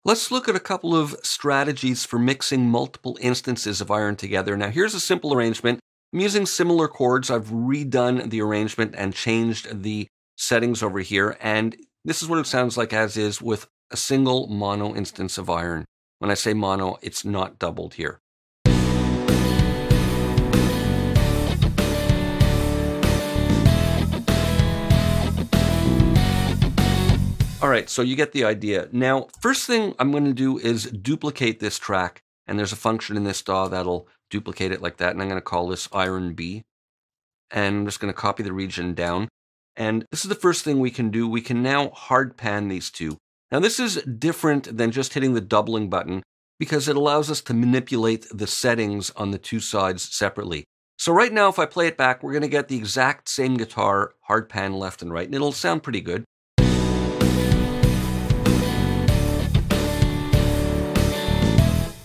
Let's look at a couple of strategies for mixing multiple instances of iron together. Now here's a simple arrangement. I'm using similar chords. I've redone the arrangement and changed the settings over here, and this is what it sounds like as is with a single mono instance of iron. When I say mono, it's not doubled here. All right, so you get the idea. Now, first thing I'm going to do is duplicate this track, and there's a function in this DAW that'll duplicate it like that, and I'm going to call this iron B. And I'm just going to copy the region down. And this is the first thing we can do. We can now hard pan these two. Now, this is different than just hitting the doubling button because it allows us to manipulate the settings on the two sides separately. So right now, if I play it back, we're going to get the exact same guitar hard pan left and right, and it'll sound pretty good.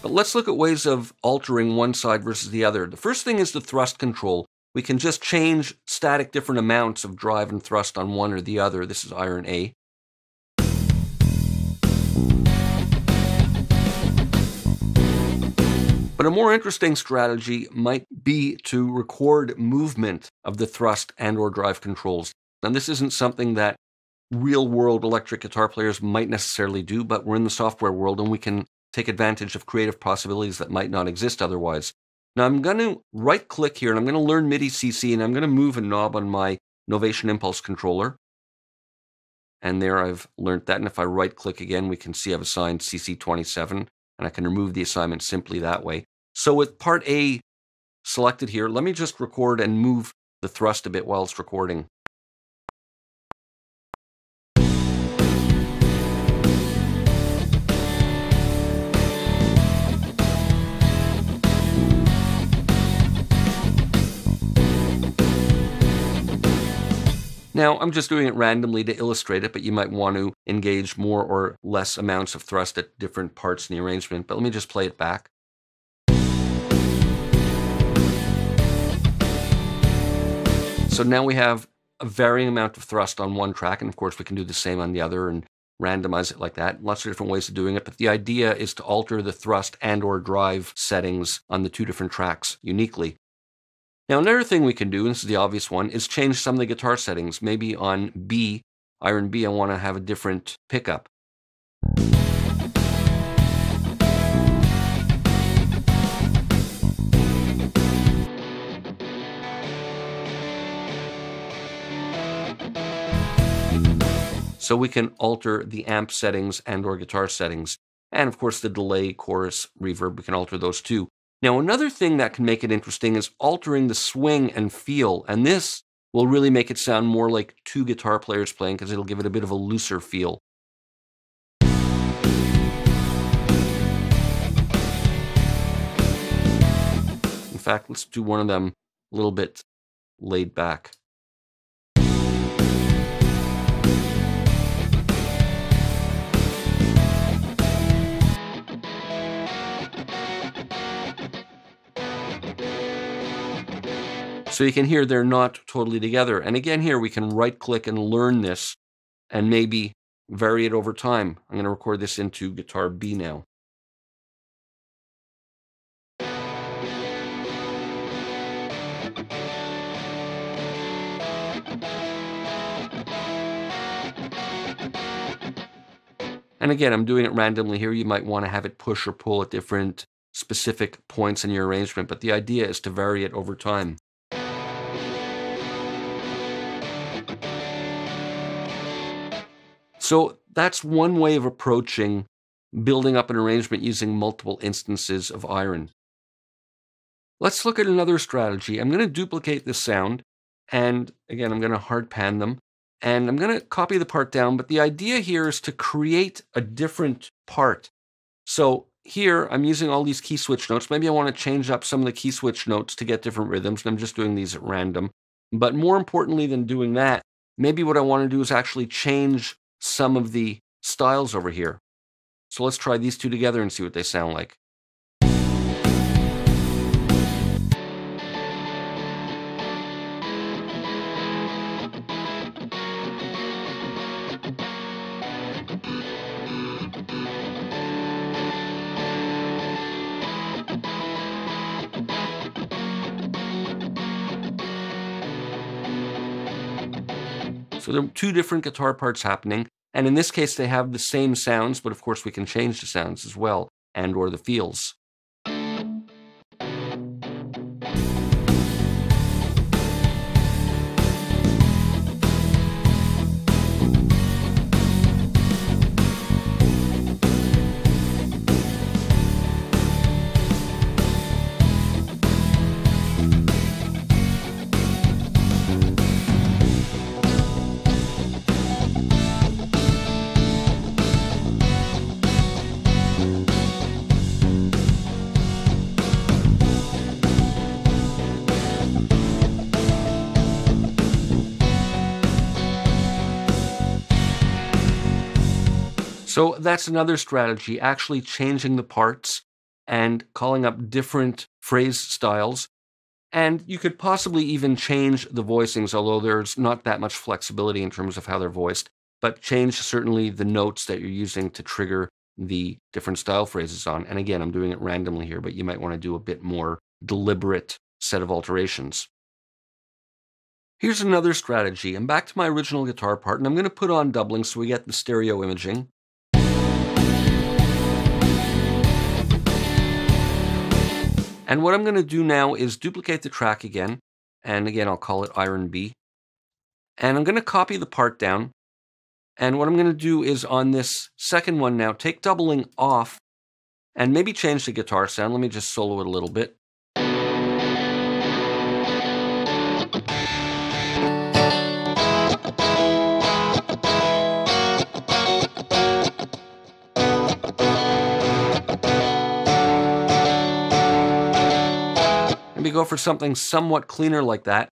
But let's look at ways of altering one side versus the other. The first thing is the thrust control. We can just change static different amounts of drive and thrust on one or the other. This is iron A. But a more interesting strategy might be to record movement of the thrust and or drive controls. Now this isn't something that real-world electric guitar players might necessarily do, but we're in the software world and we can take advantage of creative possibilities that might not exist otherwise. Now I'm going to right-click here and I'm going to learn MIDI CC, and I'm going to move a knob on my Novation Impulse controller. And there I've learned that, and if I right-click again, we can see I've assigned CC27, and I can remove the assignment simply that way. So with part A selected here, let me just record and move the thrust a bit while it's recording. Now, I'm just doing it randomly to illustrate it, but you might want to engage more or less amounts of thrust at different parts in the arrangement. But let me just play it back. So now we have a varying amount of thrust on one track, and of course we can do the same on the other and randomize it like that. Lots of different ways of doing it, but the idea is to alter the thrust and or drive settings on the two different tracks uniquely. Now, another thing we can do, and this is the obvious one, is change some of the guitar settings. Maybe on B, iron B, I want to have a different pickup. So we can alter the amp settings and or guitar settings. And of course, the delay, chorus, reverb, we can alter those too. Now, another thing that can make it interesting is altering the swing and feel, and this will really make it sound more like two guitar players playing because it'll give it a bit of a looser feel. In fact, let's do one of them a little bit laid back. So you can hear they're not totally together. And again here, we can right-click and learn this and maybe vary it over time. I'm going to record this into guitar B now. And again, I'm doing it randomly here. You might want to have it push or pull at different specific points in your arrangement, but the idea is to vary it over time. So that's one way of approaching building up an arrangement using multiple instances of iron. Let's look at another strategy. I'm going to duplicate this sound, and again, I'm going to hard pan them, and I'm going to copy the part down, but the idea here is to create a different part. So here, I'm using all these key switch notes. Maybe I want to change up some of the key switch notes to get different rhythms, and I'm just doing these at random. But more importantly than doing that, maybe what I want to do is actually change some of the styles over here. So let's try these two together and see what they sound like. So there are two different guitar parts happening. And in this case, they have the same sounds, but of course we can change the sounds as well, and or the feels. So that's another strategy, actually changing the parts and calling up different phrase styles. And you could possibly even change the voicings, although there's not that much flexibility in terms of how they're voiced, but change certainly the notes that you're using to trigger the different style phrases on. And again, I'm doing it randomly here, but you might want to do a bit more deliberate set of alterations. Here's another strategy. I'm back to my original guitar part, and I'm going to put on doubling so we get the stereo imaging. And what I'm going to do now is duplicate the track again. And again, I'll call it Iron B. And I'm going to copy the part down. And what I'm going to do is on this second one now, take doubling off and maybe change the guitar sound. Let me just solo it a little bit. Maybe go for something somewhat cleaner like that.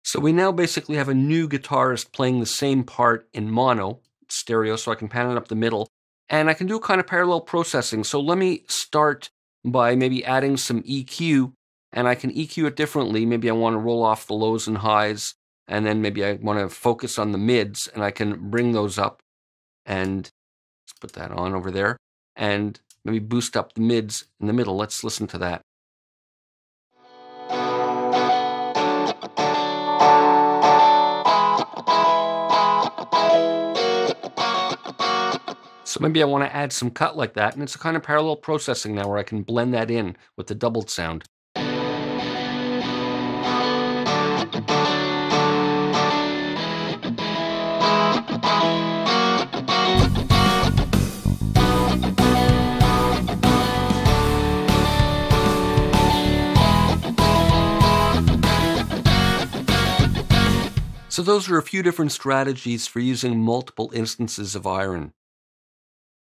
So we now basically have a new guitarist playing the same part in mono, stereo, so I can pan it up the middle. And I can do kind of parallel processing. So let me start by maybe adding some EQ, and I can EQ it differently. Maybe I want to roll off the lows and highs, and then maybe I want to focus on the mids, and I can bring those up. And let's put that on over there. And maybe boost up the mids in the middle. Let's listen to that. So maybe I want to add some cut like that, and it's a kind of parallel processing now where I can blend that in with the doubled sound. So those are a few different strategies for using multiple instances of iron.